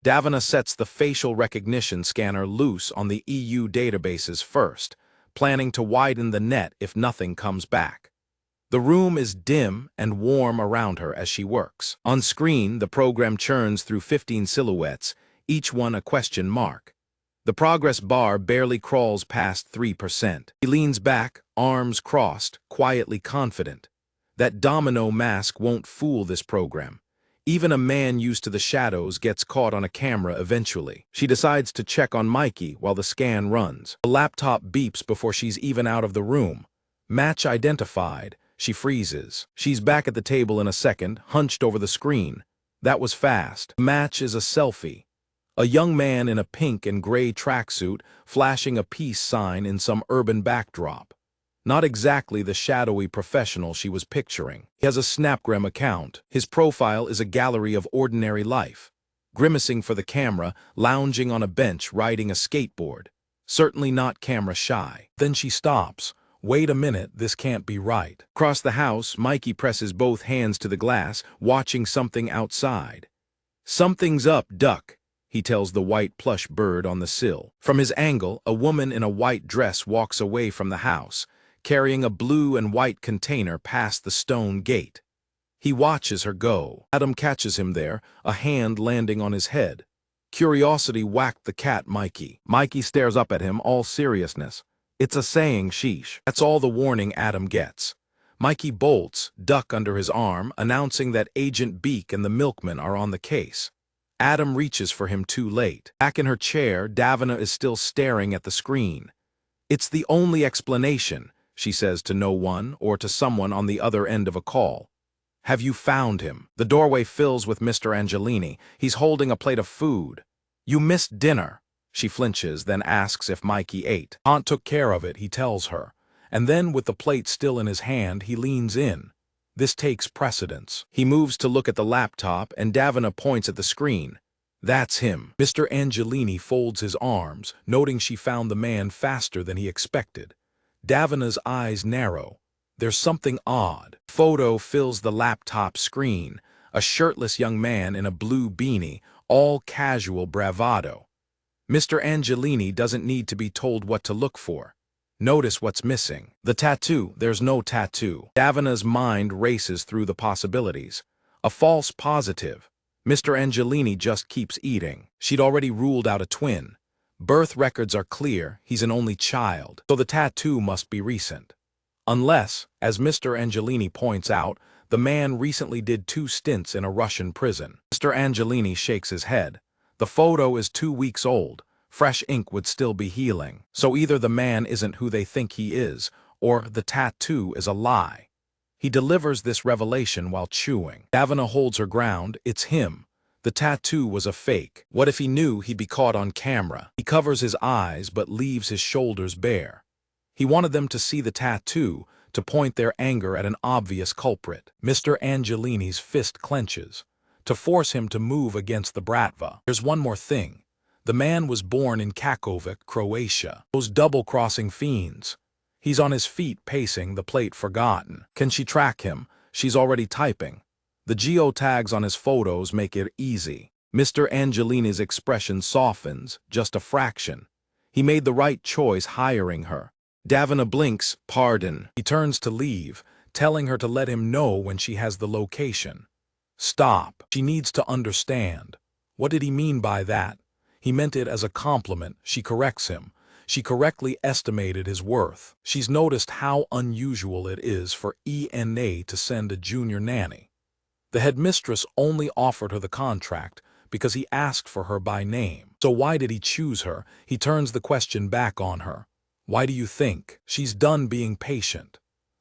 Davina sets the facial recognition scanner loose on the EU databases first, planning to widen the net if nothing comes back. The room is dim and warm around her as she works. On screen, the program churns through 15 silhouettes, each one a question mark. The progress bar barely crawls past 3%. He leans back, arms crossed, quietly confident. That domino mask won't fool this program. Even a man used to the shadows gets caught on a camera eventually. She decides to check on Mikey while the scan runs. The laptop beeps before she's even out of the room. Match identified. She freezes. She's back at the table in a second, hunched over the screen. That was fast. The match is a selfie. A young man in a pink and gray tracksuit flashing a peace sign in some urban backdrop. Not exactly the shadowy professional she was picturing. He has a Snapgram account. His profile is a gallery of ordinary life. Grimacing for the camera, lounging on a bench riding a skateboard. Certainly not camera shy. Then she stops. Wait a minute, this can't be right. Across the house, Mikey presses both hands to the glass, watching something outside. Something's up, duck, he tells the white plush bird on the sill. From his angle, a woman in a white dress walks away from the house, carrying a blue and white container past the stone gate. He watches her go. Adam catches him there, a hand landing on his head. Curiosity whacked the cat Mikey. Mikey stares up at him, all seriousness. It's a saying, sheesh. That's all the warning Adam gets. Mikey bolts, duck under his arm, announcing that Agent Beak and the milkman are on the case. Adam reaches for him too late. Back in her chair, Davina is still staring at the screen. It's the only explanation, she says to no one or to someone on the other end of a call. Have you found him? The doorway fills with Mr. Angelini. He's holding a plate of food. You missed dinner. She flinches, then asks if Mikey ate. Aunt took care of it, he tells her. And then, with the plate still in his hand, he leans in. This takes precedence. He moves to look at the laptop, and Davina points at the screen. That's him. Mr. Angelini folds his arms, noting she found the man faster than he expected. Davina's eyes narrow. There's something odd. Photo fills the laptop screen. A shirtless young man in a blue beanie, all casual bravado. Mr. Angelini doesn't need to be told what to look for. Notice what's missing. The tattoo. There's no tattoo. Davina's mind races through the possibilities. A false positive. Mr. Angelini just keeps eating. She'd already ruled out a twin. Birth records are clear, he's an only child, so the tattoo must be recent. Unless, as Mr. Angelini points out, the man recently did 2 stints in a Russian prison. Mr. Angelini shakes his head. The photo is 2 weeks old. Fresh ink would still be healing. So either the man isn't who they think he is, or the tattoo is a lie. He delivers this revelation while chewing. Davina holds her ground. It's him. The tattoo was a fake. What if he knew he'd be caught on camera? He covers his eyes but leaves his shoulders bare. He wanted them to see the tattoo, to point their anger at an obvious culprit. Mr. Angelini's fist clenches, to force him to move against the bratva. There's one more thing. The man was born in Kakovic, Croatia. Those double-crossing fiends. He's on his feet pacing, the plate forgotten. Can she track him? She's already typing. The geotags on his photos make it easy. Mr. Angelini's expression softens, just a fraction. He made the right choice hiring her. Davina blinks, pardon. He turns to leave, telling her to let him know when she has the location. Stop. She needs to understand. What did he mean by that? He meant it as a compliment. She corrects him. She correctly estimated his worth. She's noticed how unusual it is for ENA to send a junior nanny. The headmistress only offered her the contract because he asked for her by name. So why did he choose her? He turns the question back on her. Why do you think? She's done being patient.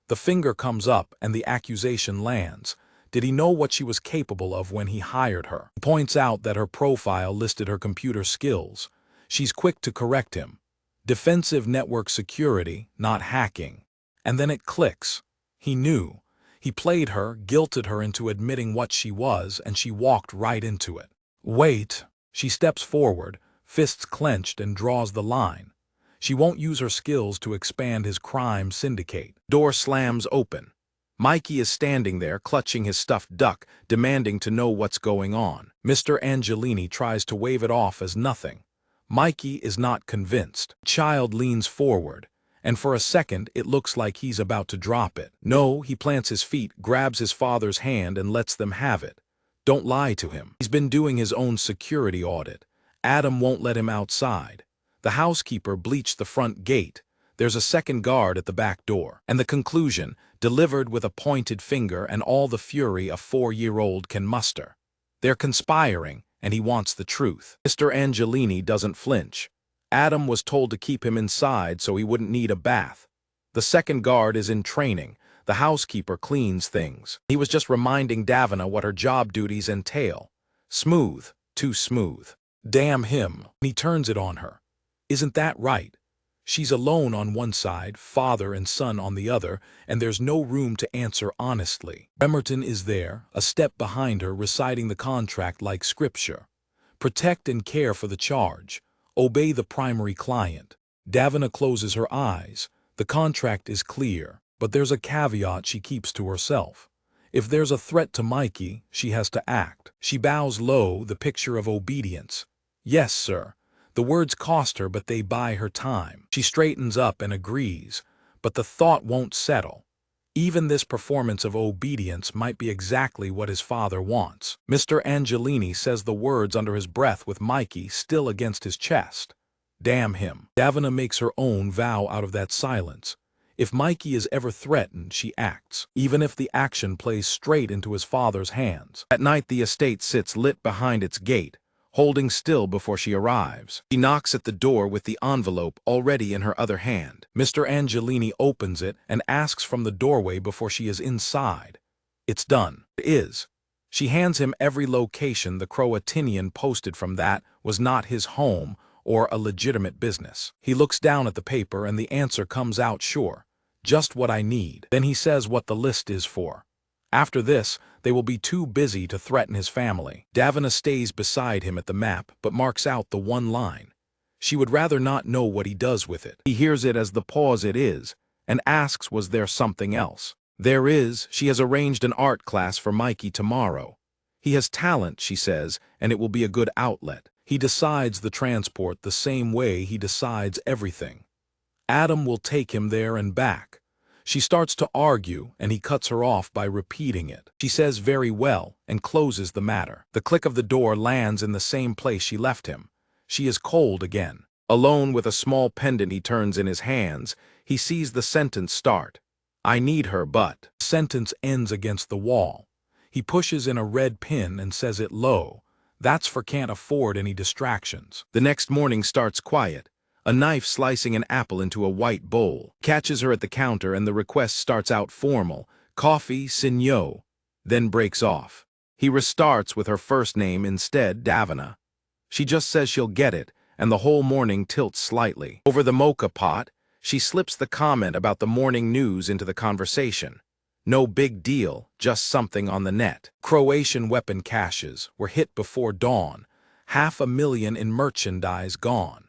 The finger comes up and the accusation lands. Did he know what she was capable of when he hired her? He points out that her profile listed her computer skills. She's quick to correct him. Defensive network security, not hacking. And then it clicks. He knew. He played her, guilted her into admitting what she was, and she walked right into it. Wait. She steps forward, fists clenched, and draws the line. She won't use her skills to expand his crime syndicate. Door slams open. Mikey is standing there, clutching his stuffed duck, demanding to know what's going on. Mr. Angelini tries to wave it off as nothing. Mikey is not convinced. The child leans forward, and for a second it looks like he's about to drop it. No, he plants his feet, grabs his father's hand, and lets them have it. Don't lie to him. He's been doing his own security audit. Adam won't let him outside. The housekeeper bleached the front gate. There's a second guard at the back door. And the conclusion, delivered with a pointed finger and all the fury a 4-year-old can muster. They're conspiring, and he wants the truth. Mr. Angelini doesn't flinch. Adam was told to keep him inside so he wouldn't need a bath. The second guard is in training. The housekeeper cleans things. He was just reminding Davina what her job duties entail. Smooth, too smooth. Damn him. He turns it on her. Isn't that right? She's alone on one side, father and son on the other, and there's no room to answer honestly. Bremerton is there, a step behind her, reciting the contract like scripture. Protect and care for the charge. Obey the primary client. Davina closes her eyes. The contract is clear, but there's a caveat she keeps to herself. If there's a threat to Mikey, she has to act. She bows low, the picture of obedience. Yes, sir. The words cost her, but they buy her time. She straightens up and agrees, but the thought won't settle. Even this performance of obedience might be exactly what his father wants. Mr. Angelini says the words under his breath with Mikey still against his chest. Damn him. Davina makes her own vow out of that silence. If Mikey is ever threatened, she acts, even if the action plays straight into his father's hands. At night, the estate sits lit behind its gate, holding still before she arrives. She knocks at the door with the envelope already in her other hand. Mr. Angelini opens it and asks from the doorway before she is inside. It's done. It is. She hands him every location the Croatian posted from that was not his home or a legitimate business. He looks down at the paper and the answer comes out sure. Just what I need. Then he says what the list is for. After this, they will be too busy to threaten his family. Davina stays beside him at the map, but marks out the one line. She would rather not know what he does with it. He hears it as the pause it is, and asks was there something else. There is. She has arranged an art class for Mikey tomorrow. He has talent, she says, and it will be a good outlet. He decides the transport the same way he decides everything. Adam will take him there and back. She starts to argue, and he cuts her off by repeating it. She says very well, and closes the matter. The click of the door lands in the same place she left him. She is cold again. Alone with a small pendant he turns in his hands, he sees the sentence start. I need her, but... The sentence ends against the wall. He pushes in a red pin and says it low. That's for can't afford any distractions. The next morning starts quiet. A knife slicing an apple into a white bowl. Catches her at the counter and the request starts out formal. Coffee, signor. Then breaks off. He restarts with her first name instead, Davina. She just says she'll get it, and the whole morning tilts slightly. Over the mocha pot, she slips the comment about the morning news into the conversation. No big deal, just something on the net. Croatian weapon caches were hit before dawn. 500,000 in merchandise gone.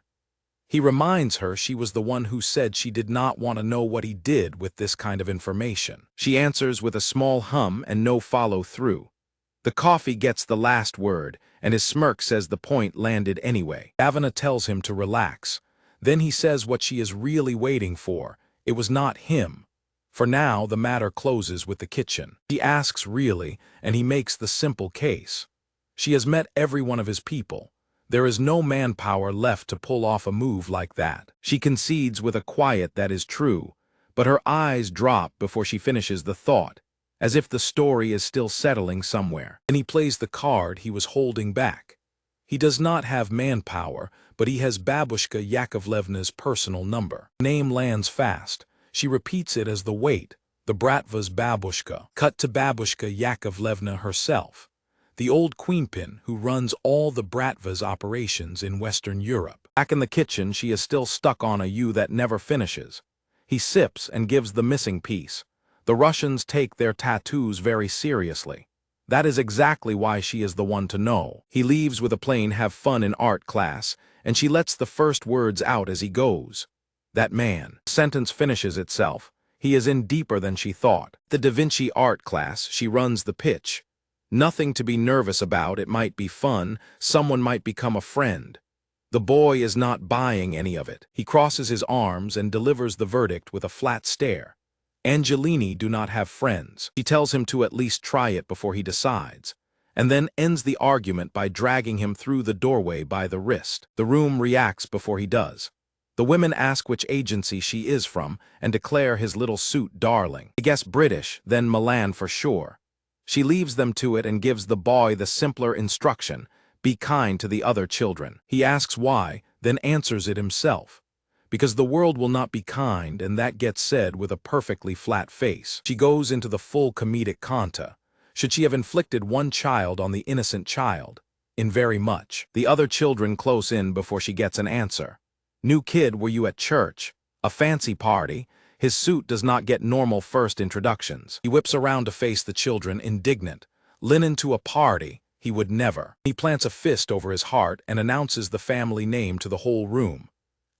He reminds her she was the one who said she did not want to know what he did with this kind of information. She answers with a small hum and no follow-through. The coffee gets the last word, and his smirk says the point landed anyway. Davina tells him to relax. Then he says what she is really waiting for. It was not him. For now, the matter closes with the kitchen. She asks really, and he makes the simple case. She has met every one of his people. There is no manpower left to pull off a move like that. She concedes with a quiet that is true, but her eyes drop before she finishes the thought, as if the story is still settling somewhere. Then he plays the card he was holding back. He does not have manpower, but he has Babushka Yakovlevna's personal number. Name lands fast. She repeats it as the weight, the Bratva's Babushka. Cut to Babushka Yakovlevna herself, the old queenpin who runs all the Bratva's operations in Western Europe. Back in the kitchen, she is still stuck on a U that never finishes. He sips and gives the missing piece. The Russians take their tattoos very seriously. That is exactly why she is the one to know. He leaves with a plain have fun in art class, and she lets the first words out as he goes. That man. The sentence finishes itself. He is in deeper than she thought. The Da Vinci art class, she runs the pitch. Nothing to be nervous about, it might be fun, someone might become a friend. The boy is not buying any of it. He crosses his arms and delivers the verdict with a flat stare. Angelini do not have friends. She tells him to at least try it before he decides, and then ends the argument by dragging him through the doorway by the wrist. The room reacts before he does. The women ask which agency she is from and declare his little suit darling. They guess British, then Milan for sure. She leaves them to it and gives the boy the simpler instruction: be kind to the other children. He asks why, then answers it himself. Because the world will not be kind, and that gets said with a perfectly flat face. She goes into the full comedic canta. Should she have inflicted one child on the innocent child? In very much. The other children close in before she gets an answer. New kid, were you at church? A fancy party? His suit does not get normal first introductions. He whips around to face the children, indignant. Linen to a party? He would never. He plants a fist over his heart and announces the family name to the whole room.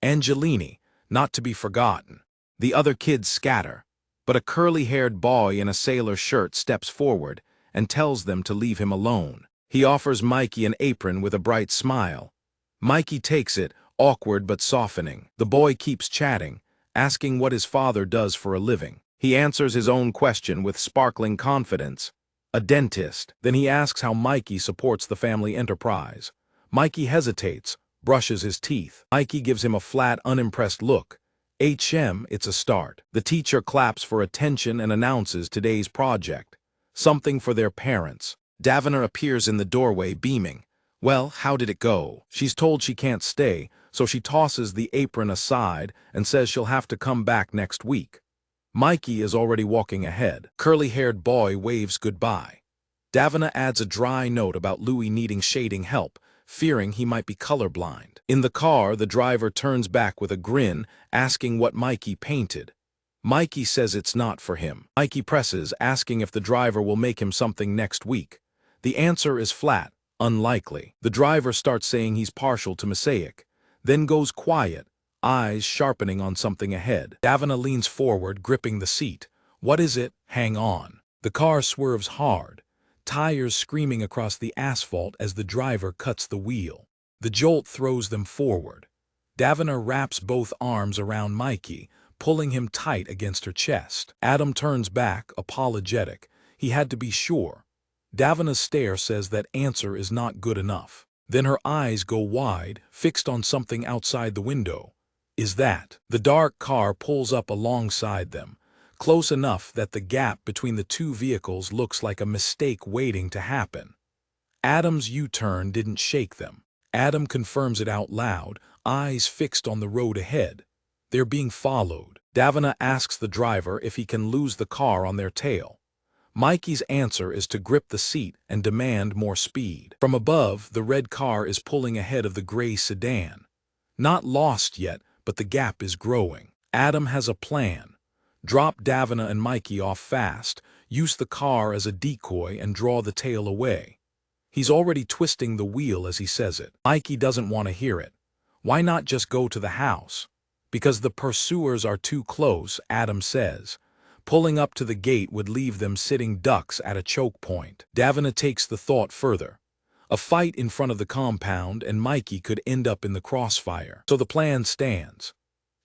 Angelini, not to be forgotten. The other kids scatter, but a curly-haired boy in a sailor shirt steps forward and tells them to leave him alone. He offers Mikey an apron with a bright smile. Mikey takes it, awkward but softening. The boy keeps chatting, asking what his father does for a living. He answers his own question with sparkling confidence. A dentist. Then he asks how Mikey supports the family enterprise. Mikey hesitates, brushes his teeth. Mikey gives him a flat, unimpressed look. It's a start. The teacher claps for attention and announces today's project. Something for their parents. Davina appears in the doorway, beaming. Well, how did it go? She's told she can't stay, so she tosses the apron aside and says she'll have to come back next week. Mikey is already walking ahead. Curly-haired boy waves goodbye. Davina adds a dry note about Louis needing shading help, fearing he might be colorblind. In the car, the driver turns back with a grin, asking what Mikey painted. Mikey says it's not for him. Mikey presses, asking if the driver will make him something next week. The answer is flat, unlikely. The driver starts saying he's partial to mosaic, then goes quiet, eyes sharpening on something ahead. Davina leans forward, gripping the seat. What is it? Hang on. The car swerves hard, tires screaming across the asphalt as the driver cuts the wheel. The jolt throws them forward. Davina wraps both arms around Mikey, pulling him tight against her chest. Adam turns back, apologetic. He had to be sure. Davina's stare says that answer is not good enough. Then her eyes go wide, fixed on something outside the window. Is that? The dark car pulls up alongside them, close enough that the gap between the two vehicles looks like a mistake waiting to happen. Adam's U-turn didn't shake them. Adam confirms it out loud, eyes fixed on the road ahead. They're being followed. Davina asks the driver if he can lose the car on their tail. Mikey's answer is to grip the seat and demand more speed. From above, the red car is pulling ahead of the gray sedan. Not lost yet, but the gap is growing. Adam has a plan. Drop Davina and Mikey off fast, use the car as a decoy and draw the tail away. He's already twisting the wheel as he says it. Mikey doesn't want to hear it. Why not just go to the house? Because the pursuers are too close, Adam says. Pulling up to the gate would leave them sitting ducks at a choke point. Davina takes the thought further. A fight in front of the compound and Mikey could end up in the crossfire. So the plan stands.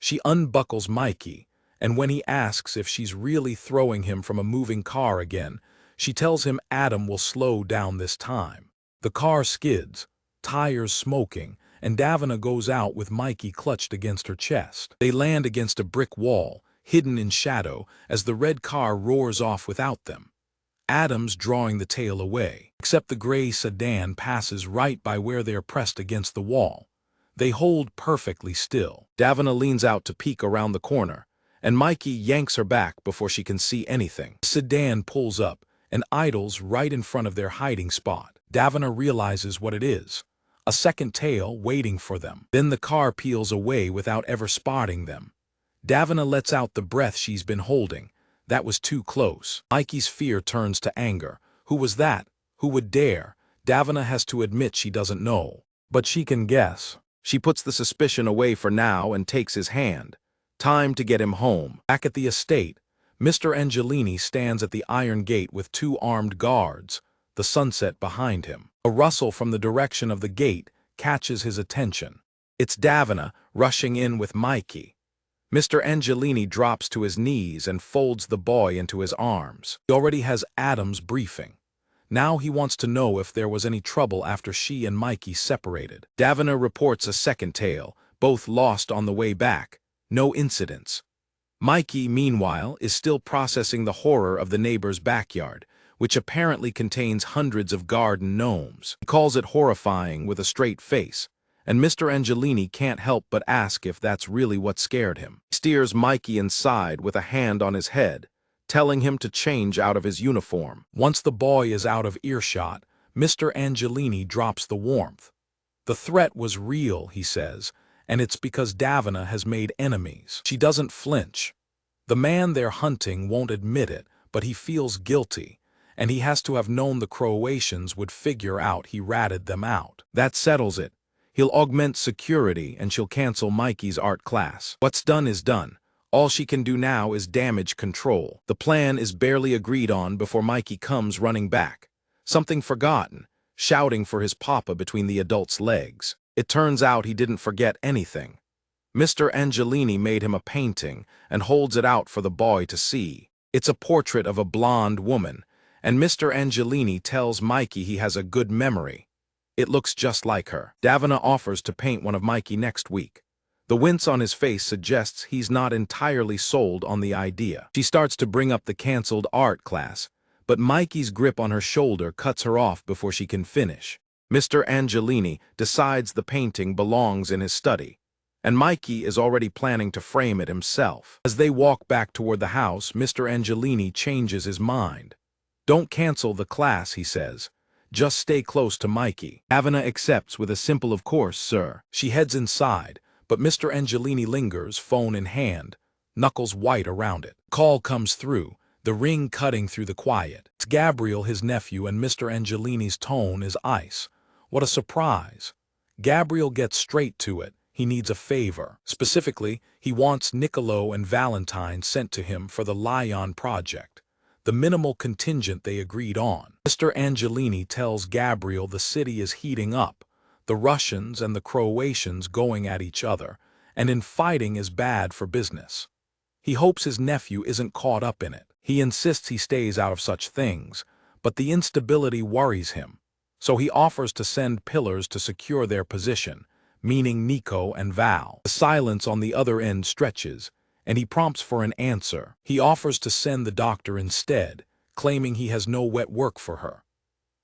She unbuckles Mikey, and when he asks if she's really throwing him from a moving car again, she tells him Adam will slow down this time. The car skids, tires smoking, and Davina goes out with Mikey clutched against her chest. They land against a brick wall, hidden in shadow, as the red car roars off without them. Adam's drawing the tail away, except the gray sedan passes right by where they are pressed against the wall. They hold perfectly still. Davina leans out to peek around the corner, and Mikey yanks her back before she can see anything. The sedan pulls up and idles right in front of their hiding spot. Davina realizes what it is. A second tail waiting for them. Then the car peels away without ever spotting them. Davina lets out the breath she's been holding. That was too close. Mikey's fear turns to anger. Who was that? Who would dare? Davina has to admit she doesn't know. But she can guess. She puts the suspicion away for now and takes his hand. Time to get him home. Back at the estate, Mr. Angelini stands at the iron gate with 2 armed guards, the sunset behind him. A rustle from the direction of the gate catches his attention. It's Davina rushing in with Mikey. Mr. Angelini drops to his knees and folds the boy into his arms. He already has Adam's briefing. Now he wants to know if there was any trouble after she and Mikey separated. Davina reports a second tale, both lost on the way back. No incidents. Mikey, meanwhile, is still processing the horror of the neighbor's backyard, which apparently contains hundreds of garden gnomes. He calls it horrifying with a straight face, and Mr. Angelini can't help but ask if that's really what scared him. He steers Mikey inside with a hand on his head, telling him to change out of his uniform. Once the boy is out of earshot, Mr. Angelini drops the warmth. The threat was real, he says, and it's because Davina has made enemies. She doesn't flinch. The man they're hunting won't admit it, but he feels guilty, and he has to have known the Croatians would figure out he ratted them out. That settles it. He'll augment security and she'll cancel Mikey's art class. What's done is done. All she can do now is damage control. The plan is barely agreed on before Mikey comes running back. Something forgotten, shouting for his papa between the adult's legs. It turns out he didn't forget anything. Mr. Angelini made him a painting and holds it out for the boy to see. It's a portrait of a blonde woman, and Mr. Angelini tells Mikey he has a good memory. It looks just like her. Davina offers to paint one of Mikey next week. The wince on his face suggests he's not entirely sold on the idea. She starts to bring up the canceled art class, but Mikey's grip on her shoulder cuts her off before she can finish. Mr. Angelini decides the painting belongs in his study, and Mikey is already planning to frame it himself. As they walk back toward the house, Mr. Angelini changes his mind. Don't cancel the class, he says. Just stay close to Mikey. Davina accepts with a simple "of course, sir." She heads inside, but Mr. Angelini lingers, phone in hand, knuckles white around it. Call comes through, the ring cutting through the quiet. It's Gabriel, his nephew, and Mr. Angelini's tone is ice. What a surprise. Gabriel gets straight to it. He needs a favor. Specifically, he wants Niccolo and Valentine sent to him for the Lion project, the minimal contingent they agreed on. Mr. Angelini tells Gabriel the city is heating up, the Russians and the Croatians going at each other, and infighting is bad for business. He hopes his nephew isn't caught up in it. He insists he stays out of such things, but the instability worries him. So he offers to send pillars to secure their position, meaning Nico and Val. The silence on the other end stretches, and he prompts for an answer. He offers to send the doctor instead, claiming he has no wet work for her.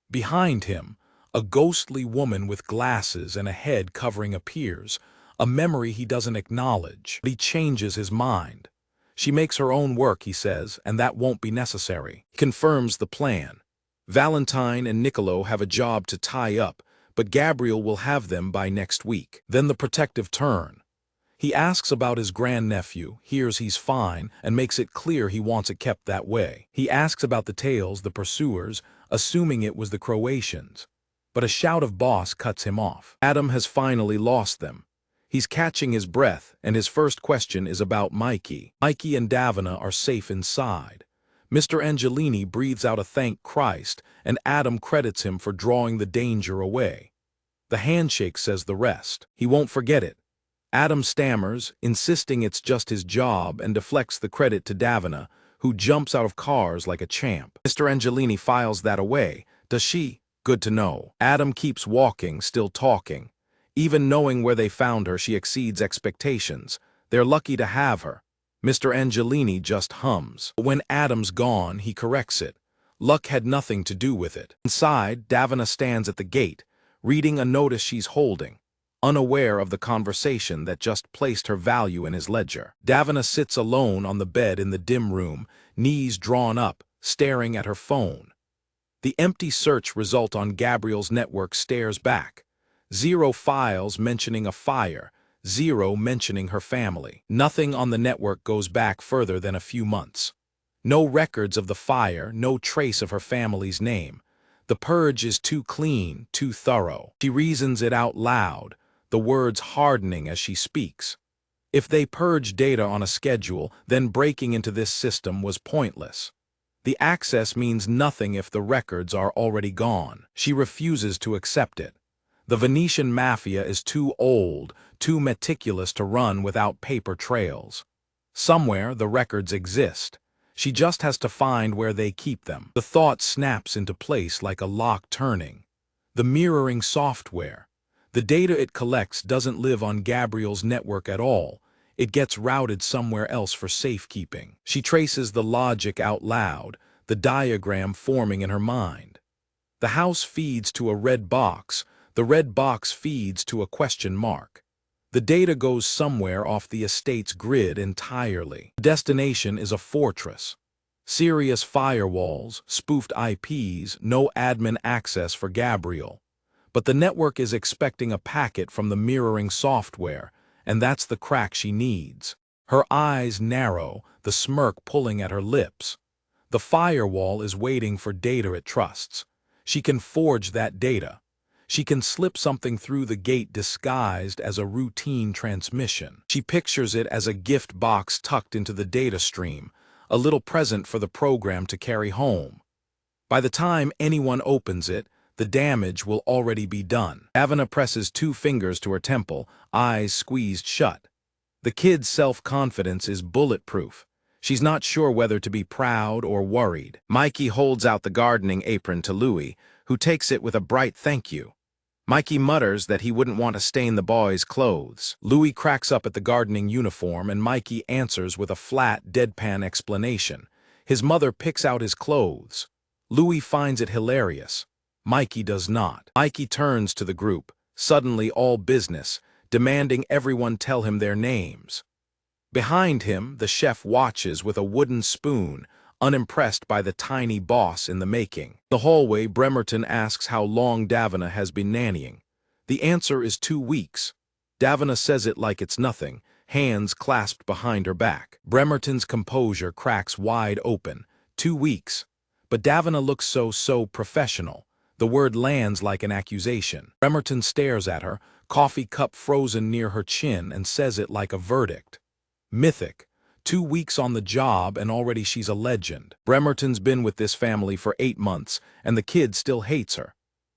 Behind him, a ghostly woman with glasses and a head covering appears, a memory he doesn't acknowledge. But he changes his mind. She makes her own work, he says, and that won't be necessary. He confirms the plan. Valentine and Niccolo have a job to tie up, but Gabriel will have them by next week. Then the protective turn. He asks about his grandnephew, hears he's fine, and makes it clear he wants it kept that way. He asks about the tails, the pursuers, assuming it was the Croatians. But a shout of boss cuts him off. Adam has finally lost them. He's catching his breath, and his first question is about Mikey. Mikey and Davina are safe inside. Mr. Angelini breathes out a "thank Christ," and Adam credits him for drawing the danger away. The handshake says the rest. He won't forget it. Adam stammers, insisting it's just his job, and deflects the credit to Davina, who jumps out of cars like a champ. Mr. Angelini files that away. Does she? Good to know. Adam keeps walking, still talking. Even knowing where they found her, she exceeds expectations. They're lucky to have her. Mr. Angelini just hums. But when Adam's gone, he corrects it. Luck had nothing to do with it. Inside, Davina stands at the gate, reading a notice she's holding, unaware of the conversation that just placed her value in his ledger. Davina sits alone on the bed in the dim room, knees drawn up, staring at her phone. The empty search result on Gabriel's network stares back. 0 files mentioning a fire, 0 mentioning her family. Nothing on the network goes back further than a few months. No records of the fire, no trace of her family's name. The purge is too clean, too thorough. She reasons it out loud, the words hardening as she speaks. If they purge data on a schedule, then breaking into this system was pointless. The access means nothing if the records are already gone. She refuses to accept it. The Venetian Mafia is too old, too meticulous to run without paper trails. Somewhere the records exist. She just has to find where they keep them. The thought snaps into place like a lock turning. The mirroring software. The data it collects doesn't live on Gabriel's network at all. It gets routed somewhere else for safekeeping. She traces the logic out loud, the diagram forming in her mind. The house feeds to a red box. The red box feeds to a question mark. The data goes somewhere off the estate's grid entirely. The destination is a fortress. Serious firewalls, spoofed IPs, no admin access for Gabriel. But the network is expecting a packet from the mirroring software, and that's the crack she needs. Her eyes narrow, the smirk pulling at her lips. The firewall is waiting for data it trusts. She can forge that data. She can slip something through the gate disguised as a routine transmission. She pictures it as a gift box tucked into the data stream, a little present for the program to carry home. By the time anyone opens it, the damage will already be done. Davina presses 2 fingers to her temple, eyes squeezed shut. The kid's self-confidence is bulletproof. She's not sure whether to be proud or worried. Mikey holds out the gardening apron to Louie, who takes it with a bright thank you. Mikey mutters that he wouldn't want to stain the boy's clothes. Louie cracks up at the gardening uniform, and Mikey answers with a flat, deadpan explanation. His mother picks out his clothes. Louie finds it hilarious. Mikey does not. Mikey turns to the group, suddenly all business, demanding everyone tell him their names. Behind him, the chef watches with a wooden spoon, unimpressed by the tiny boss in the making. In the hallway, Bremerton asks how long Davina has been nannying. The answer is 2 weeks. Davina says it like it's nothing, hands clasped behind her back. Bremerton's composure cracks wide open. 2 weeks. But Davina looks so professional. The word lands like an accusation. Bremerton stares at her, coffee cup frozen near her chin, and says it like a verdict. Mythic. 2 weeks on the job and already she's a legend. Bremerton's been with this family for 8 months, and the kid still hates her.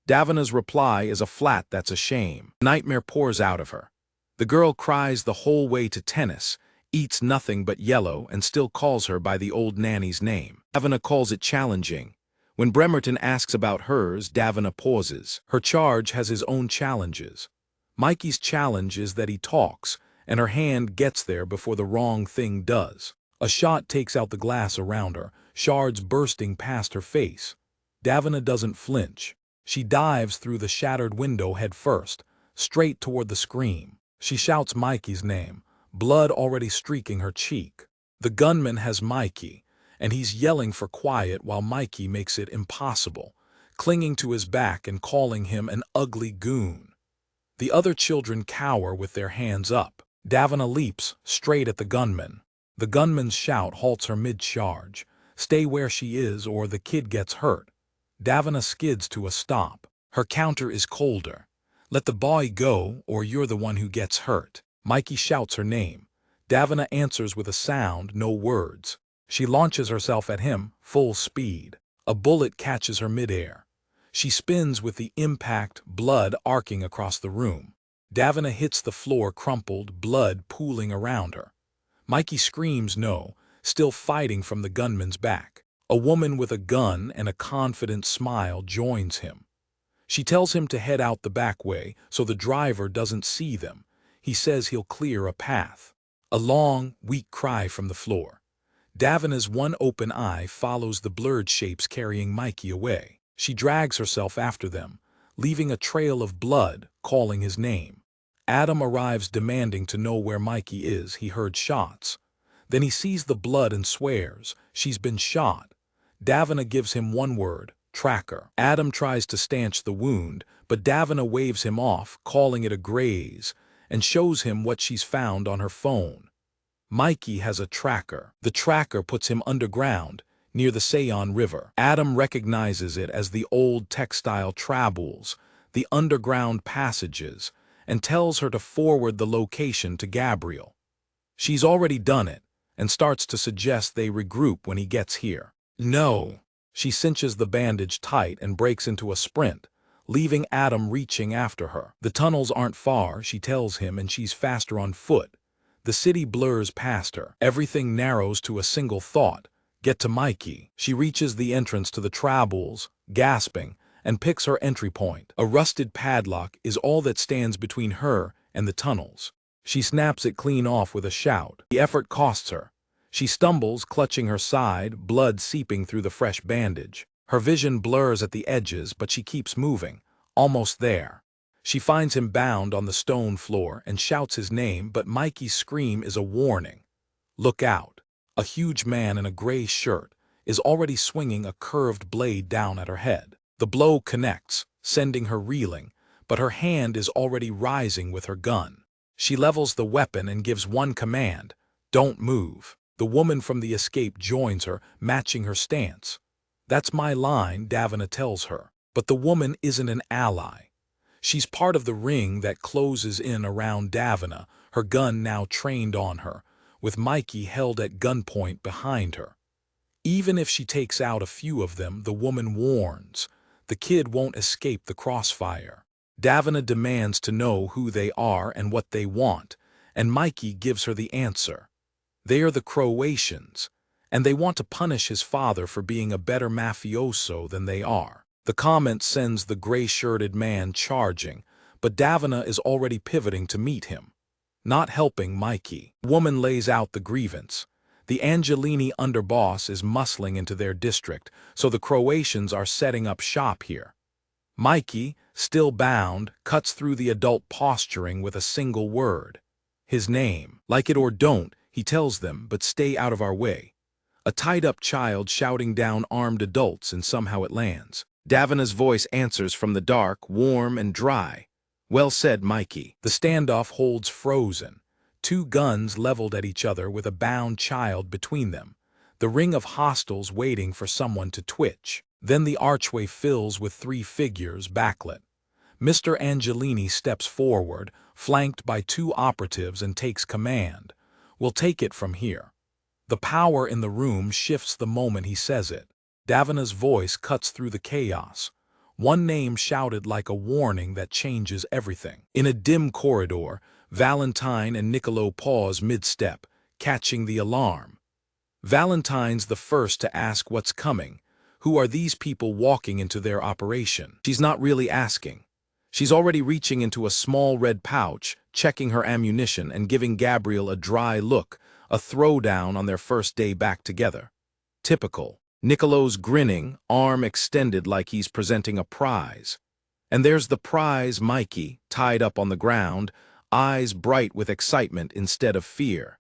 Davina's reply is a flat that's a shame. Nightmare pours out of her. The girl cries the whole way to tennis, eats nothing but yellow, and still calls her by the old nanny's name. Davina calls it challenging. When Bremerton asks about hers, Davina pauses. Her charge has his own challenges. Mikey's challenge is that he talks, and her hand gets there before the wrong thing does. A shot takes out the glass around her, shards bursting past her face. Davina doesn't flinch. She dives through the shattered window head first, straight toward the scream. She shouts Mikey's name, blood already streaking her cheek. The gunman has Mikey, and he's yelling for quiet while Mikey makes it impossible, clinging to his back and calling him an ugly goon. The other children cower with their hands up. Davina leaps straight at the gunman. The gunman's shout halts her mid-charge. Stay where she is or the kid gets hurt. Davina skids to a stop. Her counter is colder. Let the boy go or you're the one who gets hurt. Mikey shouts her name. Davina answers with a sound, no words. She launches herself at him, full speed. A bullet catches her midair. She spins with the impact, blood arcing across the room. Davina hits the floor crumpled, blood pooling around her. Mikey screams no, still fighting from the gunman's back. A woman with a gun and a confident smile joins him. She tells him to head out the back way so the driver doesn't see them. He says he'll clear a path. A long, weak cry from the floor. Davina's one open eye follows the blurred shapes carrying Mikey away. She drags herself after them, leaving a trail of blood, calling his name. Adam arrives demanding to know where Mikey is. He heard shots. Then he sees the blood and swears. She's been shot. Davina gives him one word, tracker. Adam tries to stanch the wound, but Davina waves him off, calling it a graze, and shows him what she's found on her phone. Mikey has a tracker. The tracker puts him underground, near the Sayon River. Adam recognizes it as the old textile traboules, the underground passages, and tells her to forward the location to Gabriel. She's already done it, and starts to suggest they regroup when he gets here. No. She cinches the bandage tight and breaks into a sprint, leaving Adam reaching after her. The tunnels aren't far, she tells him, and she's faster on foot. The city blurs past her. Everything narrows to a single thought: get to Mikey. She reaches the entrance to the trabbles, gasping, and picks her entry point. A rusted padlock is all that stands between her and the tunnels. She snaps it clean off with a shout. The effort costs her. She stumbles, clutching her side, blood seeping through the fresh bandage. Her vision blurs at the edges, but she keeps moving. Almost there. She finds him bound on the stone floor and shouts his name, but Mikey's scream is a warning. Look out. A huge man in a gray shirt is already swinging a curved blade down at her head. The blow connects, sending her reeling, but her hand is already rising with her gun. She levels the weapon and gives one command: don't move. The woman from the escape joins her, matching her stance. That's my line, Davina tells her. But the woman isn't an ally. She's part of the ring that closes in around Davina, her gun now trained on her, with Mikey held at gunpoint behind her. Even if she takes out a few of them, the woman warns, the kid won't escape the crossfire. Davina demands to know who they are and what they want, and Mikey gives her the answer. They are the Croatians, and they want to punish his father for being a better mafioso than they are. The comment sends the gray-shirted man charging, but Davina is already pivoting to meet him, not helping Mikey. The woman lays out the grievance. The Angelini underboss is muscling into their district, so the Croatians are setting up shop here. Mikey, still bound, cuts through the adult posturing with a single word. His name. Like it or don't, he tells them, but stay out of our way. A tied-up child shouting down armed adults, and somehow it lands. Davina's voice answers from the dark, warm and dry. Well said, Mikey. The standoff holds frozen. Two guns leveled at each other with a bound child between them. The ring of hostiles waiting for someone to twitch. Then the archway fills with three figures, backlit. Mr. Angelini steps forward, flanked by two operatives, and takes command. We'll take it from here. The power in the room shifts the moment he says it. Davina's voice cuts through the chaos. One name shouted like a warning that changes everything. In a dim corridor, Valentine and Niccolo pause mid-step, catching the alarm. Valentine's the first to ask what's coming. Who are these people walking into their operation? She's not really asking. She's already reaching into a small red pouch, checking her ammunition and giving Gabriel a dry look, a throwdown on their first day back together. Typical. Niccolo's grinning, arm extended like he's presenting a prize. And there's the prize, Mikey, tied up on the ground, eyes bright with excitement instead of fear.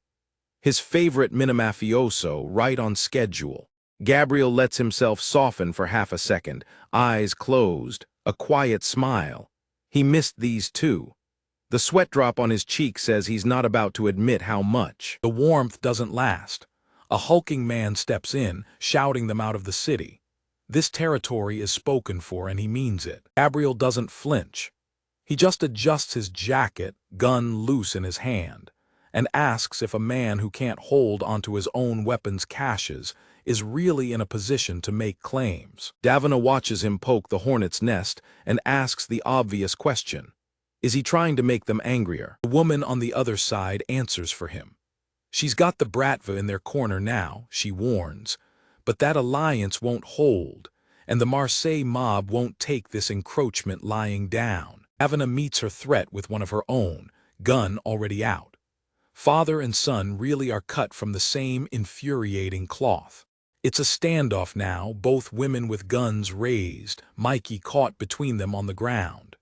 His favorite minimafioso, right on schedule. Gabriel lets himself soften for half a second, eyes closed, a quiet smile. He missed these too. The sweat drop on his cheek says he's not about to admit how much. The warmth doesn't last. A hulking man steps in, shouting them out of the city. This territory is spoken for, and he means it. Gabriel doesn't flinch. He just adjusts his jacket, gun loose in his hand, and asks if a man who can't hold onto his own weapon's caches is really in a position to make claims. Davina watches him poke the hornet's nest and asks the obvious question. Is he trying to make them angrier? The woman on the other side answers for him. She's got the Bratva in their corner now, she warns, but that alliance won't hold, and the Marseille mob won't take this encroachment lying down. Davina meets her threat with one of her own, gun already out. Father and son really are cut from the same infuriating cloth. It's a standoff now, both women with guns raised, Mikey caught between them on the ground.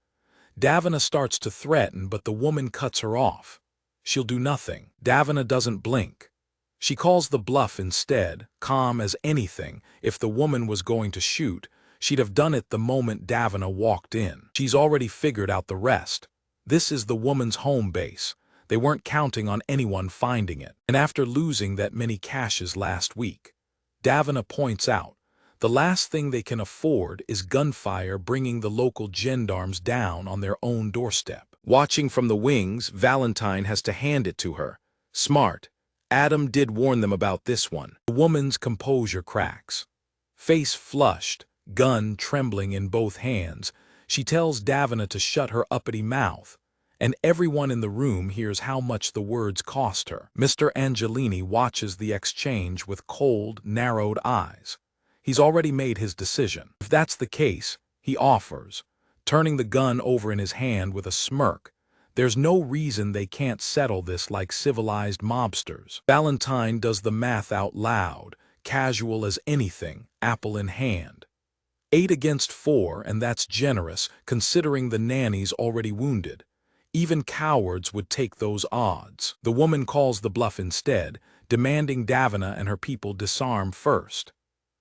Davina starts to threaten, but the woman cuts her off. She'll do nothing. Davina doesn't blink. She calls the bluff instead, calm as anything. If the woman was going to shoot, she'd have done it the moment Davina walked in. She's already figured out the rest. This is the woman's home base. They weren't counting on anyone finding it. And after losing that many caches last week, Davina points out, the last thing they can afford is gunfire bringing the local gendarmes down on their own doorstep. Watching from the wings, Valentine has to hand it to her. Smart. Adam did warn them about this one. The woman's composure cracks. Face flushed, gun trembling in both hands, she tells Davina to shut her uppity mouth, and everyone in the room hears how much the words cost her. Mr. Angelini watches the exchange with cold, narrowed eyes. He's already made his decision. If that's the case, he offers, turning the gun over in his hand with a smirk. There's no reason they can't settle this like civilized mobsters. Valentine does the math out loud, casual as anything, apple in hand. 8 against 4, and that's generous, considering the nanny's already wounded. Even cowards would take those odds. The woman calls the bluff instead, demanding Davina and her people disarm first.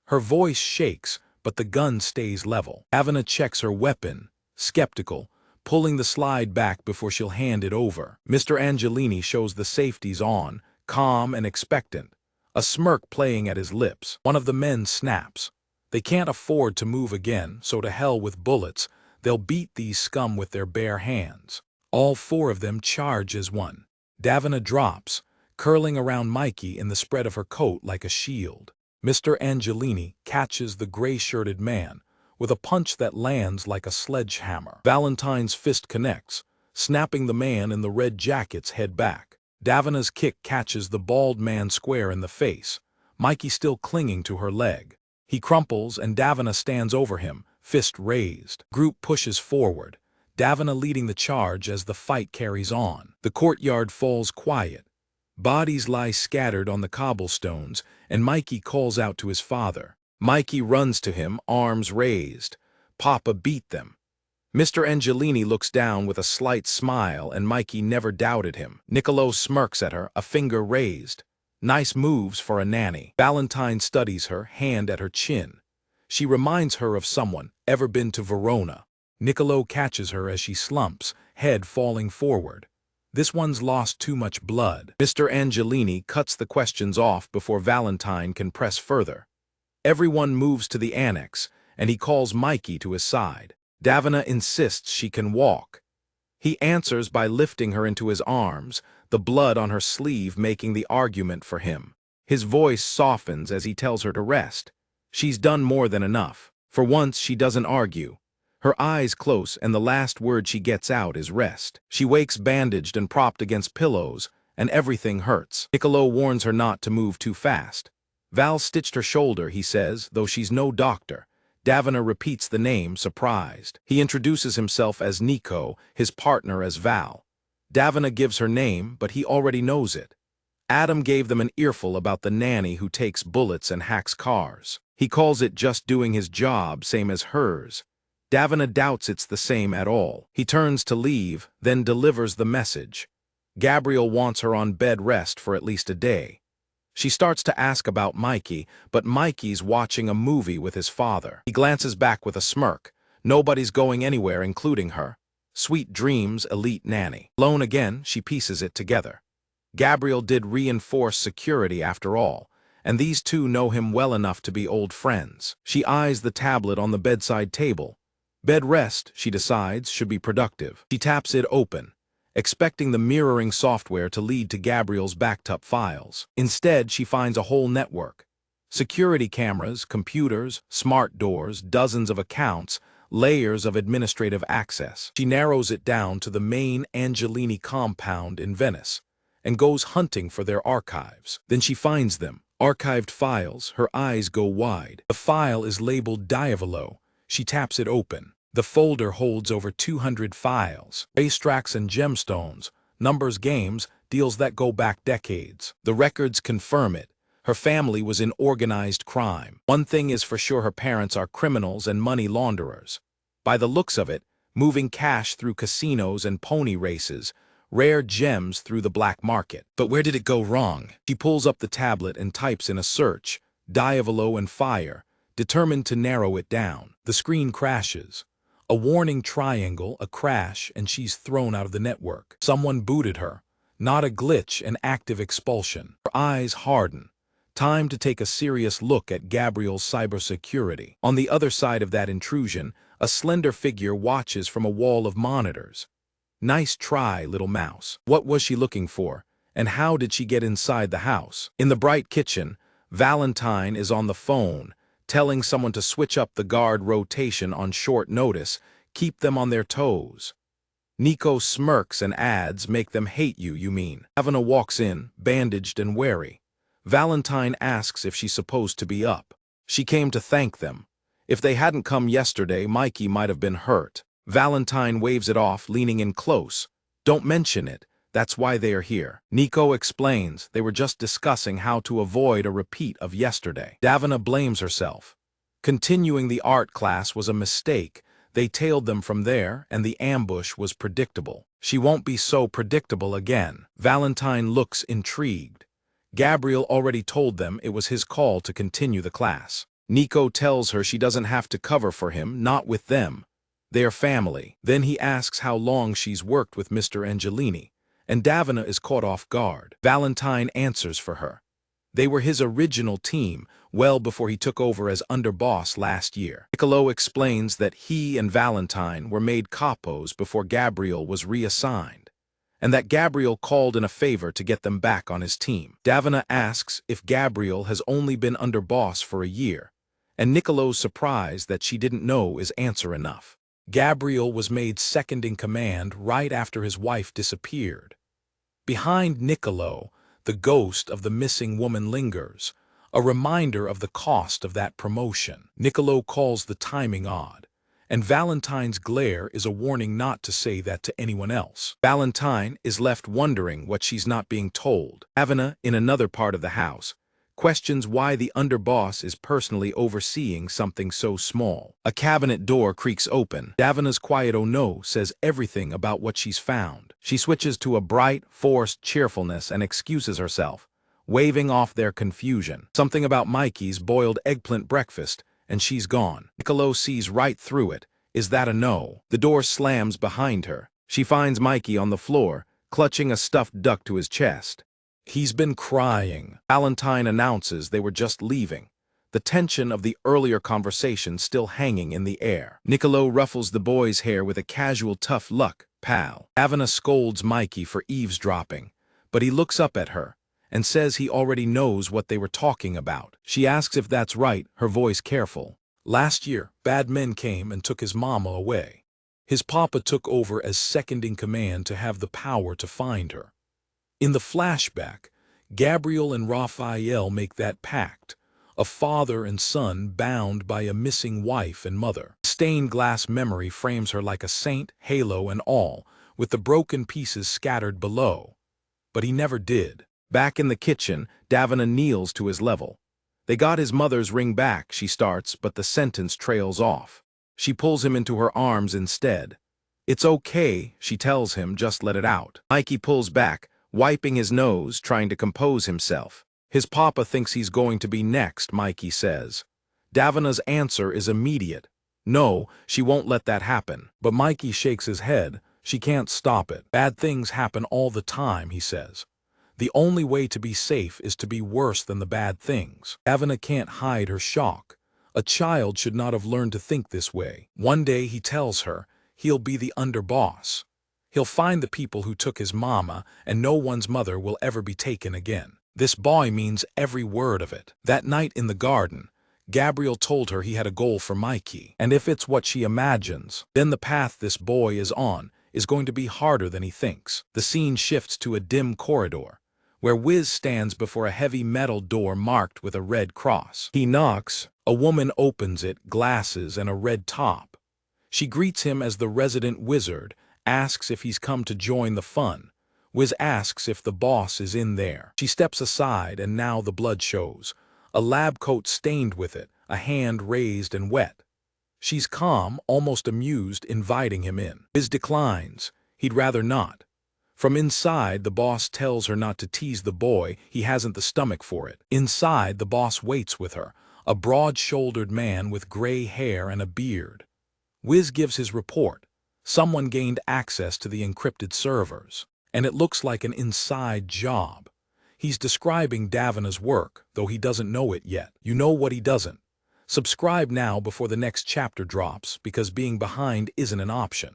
Her voice shakes, but the gun stays level. Davina checks her weapon, skeptical, pulling the slide back before she'll hand it over. Mr. Angelini shows the safeties on, calm and expectant, a smirk playing at his lips. One of the men snaps. They can't afford to move again, so to hell with bullets, they'll beat these scum with their bare hands. All 4 of them charge as one. Davina drops, curling around Mikey in the spread of her coat like a shield. Mr. Angelini catches the gray-shirted man, with a punch that lands like a sledgehammer. Valentine's fist connects, snapping the man in the red jacket's head back. Davina's kick catches the bald man square in the face, Mikey still clinging to her leg. He crumples and Davina stands over him, fist raised. Group pushes forward, Davina leading the charge as the fight carries on. The courtyard falls quiet. Bodies lie scattered on the cobblestones, and Mikey calls out to his father. Mikey runs to him, arms raised. Papa beat them. Mr. Angelini looks down with a slight smile, and Mikey never doubted him. Niccolo smirks at her, a finger raised. Nice moves for a nanny. Valentine studies her, hand at her chin. She reminds her of someone, ever been to Verona. Niccolo catches her as she slumps, head falling forward. This one's lost too much blood. Mr. Angelini cuts the questions off before Valentine can press further. Everyone moves to the annex, and he calls Mikey to his side. Davina insists she can walk. He answers by lifting her into his arms, the blood on her sleeve making the argument for him. His voice softens as he tells her to rest. She's done more than enough. For once, she doesn't argue. Her eyes close, and the last word she gets out is rest. She wakes bandaged and propped against pillows, and everything hurts. Niccolo warns her not to move too fast. Val stitched her shoulder, he says, though she's no doctor. Davina repeats the name, surprised. He introduces himself as Nico, his partner as Val. Davina gives her name, but he already knows it. Adam gave them an earful about the nanny who takes bullets and hacks cars. He calls it just doing his job, same as hers. Davina doubts it's the same at all. He turns to leave, then delivers the message. Gabriel wants her on bed rest for at least a day. She starts to ask about Mikey, but Mikey's watching a movie with his father. He glances back with a smirk. Nobody's going anywhere, including her. Sweet dreams, elite nanny. Alone again, she pieces it together. Gabriel did reinforce security after all, and these two know him well enough to be old friends. She eyes the tablet on the bedside table. Bed rest, she decides, should be productive. She taps it open, expecting the mirroring software to lead to Gabriel's backed up files. Instead, she finds a whole network. Security cameras, computers, smart doors, dozens of accounts, layers of administrative access. She narrows it down to the main Angelini compound in Venice, and goes hunting for their archives. Then she finds them. Archived files, her eyes go wide. The file is labeled Diavolo. She taps it open. The folder holds over 200 files. Racetracks and gemstones, numbers games, deals that go back decades. The records confirm it. Her family was in organized crime. One thing is for sure, her parents are criminals and money launderers. By the looks of it, moving cash through casinos and pony races, rare gems through the black market. But where did it go wrong? She pulls up the tablet and types in a search, Diavolo and fire, determined to narrow it down. The screen crashes. A warning triangle, a crash, and she's thrown out of the network. Someone booted her. Not a glitch, an active expulsion. Her eyes harden. Time to take a serious look at Gabriel's cybersecurity. On the other side of that intrusion, a slender figure watches from a wall of monitors. Nice try, little mouse. What was she looking for? And how did she get inside the house? In the bright kitchen, Valentine is on the phone, telling someone to switch up the guard rotation on short notice, keep them on their toes. Nico smirks and adds, make them hate you, you mean. Davina walks in, bandaged and wary. Valentine asks if she's supposed to be up. She came to thank them. If they hadn't come yesterday, Mikey might have been hurt. Valentine waves it off, leaning in close. Don't mention it. That's why they are here. Nico explains they were just discussing how to avoid a repeat of yesterday. Davina blames herself. Continuing the art class was a mistake. They tailed them from there, and the ambush was predictable. She won't be so predictable again. Valentine looks intrigued. Gabriel already told them it was his call to continue the class. Nico tells her she doesn't have to cover for him, not with them. They are family. Then he asks how long she's worked with Mr. Angelini, and Davina is caught off guard. Valentine answers for her. They were his original team, well before he took over as underboss last year. Niccolo explains that he and Valentine were made capos before Gabriel was reassigned, and that Gabriel called in a favor to get them back on his team. Davina asks if Gabriel has only been underboss for a year, and Niccolo's surprised that she didn't know is answer enough. Gabriel was made second in command right after his wife disappeared. Behind Niccolo, the ghost of the missing woman lingers, a reminder of the cost of that promotion. Niccolo calls the timing odd, and Valentine's glare is a warning not to say that to anyone else. Valentine is left wondering what she's not being told. Davina, in another part of the house, questions why the underboss is personally overseeing something so small. A cabinet door creaks open. Davina's quiet "oh no" says everything about what she's found. She switches to a bright, forced cheerfulness and excuses herself, waving off their confusion. Something about Mikey's boiled eggplant breakfast, and she's gone. Niccolo sees right through it. Is that a no? The door slams behind her. She finds Mikey on the floor, clutching a stuffed duck to his chest. He's been crying. Valentine announces they were just leaving, the tension of the earlier conversation still hanging in the air. Niccolo ruffles the boy's hair with a casual tough luck, pal. Davina scolds Mikey for eavesdropping, but he looks up at her and says he already knows what they were talking about. She asks if that's right, her voice careful. Last year, bad men came and took his mama away. His papa took over as second in command to have the power to find her. In the flashback, Gabriel and Raphael make that pact, a father and son bound by a missing wife and mother. Stained glass memory frames her like a saint, halo and all, with the broken pieces scattered below. But he never did. Back in the kitchen, Davina kneels to his level. They got his mother's ring back, she starts, but the sentence trails off. She pulls him into her arms instead. It's okay, she tells him, just let it out. Mikey pulls back, wiping his nose, trying to compose himself. His papa thinks he's going to be next, Mikey says. Davina's answer is immediate. No, she won't let that happen. But Mikey shakes his head. She can't stop it. Bad things happen all the time, he says. The only way to be safe is to be worse than the bad things. Davina can't hide her shock. A child should not have learned to think this way. One day, he tells her, he'll be the underboss. He'll find the people who took his mama, and no one's mother will ever be taken again. This boy means every word of it. That night in the garden, Gabriel told her he had a goal for Mikey, and if it's what she imagines, then the path this boy is on is going to be harder than he thinks. The scene shifts to a dim corridor, where Wiz stands before a heavy metal door marked with a red cross. He knocks. A woman opens it, glasses and a red top. She greets him as the resident wizard, asks if he's come to join the fun. Wiz asks if the boss is in there. She steps aside, and now the blood shows. A lab coat stained with it, a hand raised and wet. She's calm, almost amused, inviting him in. Wiz declines. He'd rather not. From inside, the boss tells her not to tease the boy, he hasn't the stomach for it. Inside, the boss waits with her, a broad-shouldered man with gray hair and a beard. Wiz gives his report. Someone gained access to the encrypted servers, and it looks like an inside job. He's describing Davina's work, though he doesn't know it yet. You know what he doesn't. Subscribe now before the next chapter drops, because being behind isn't an option.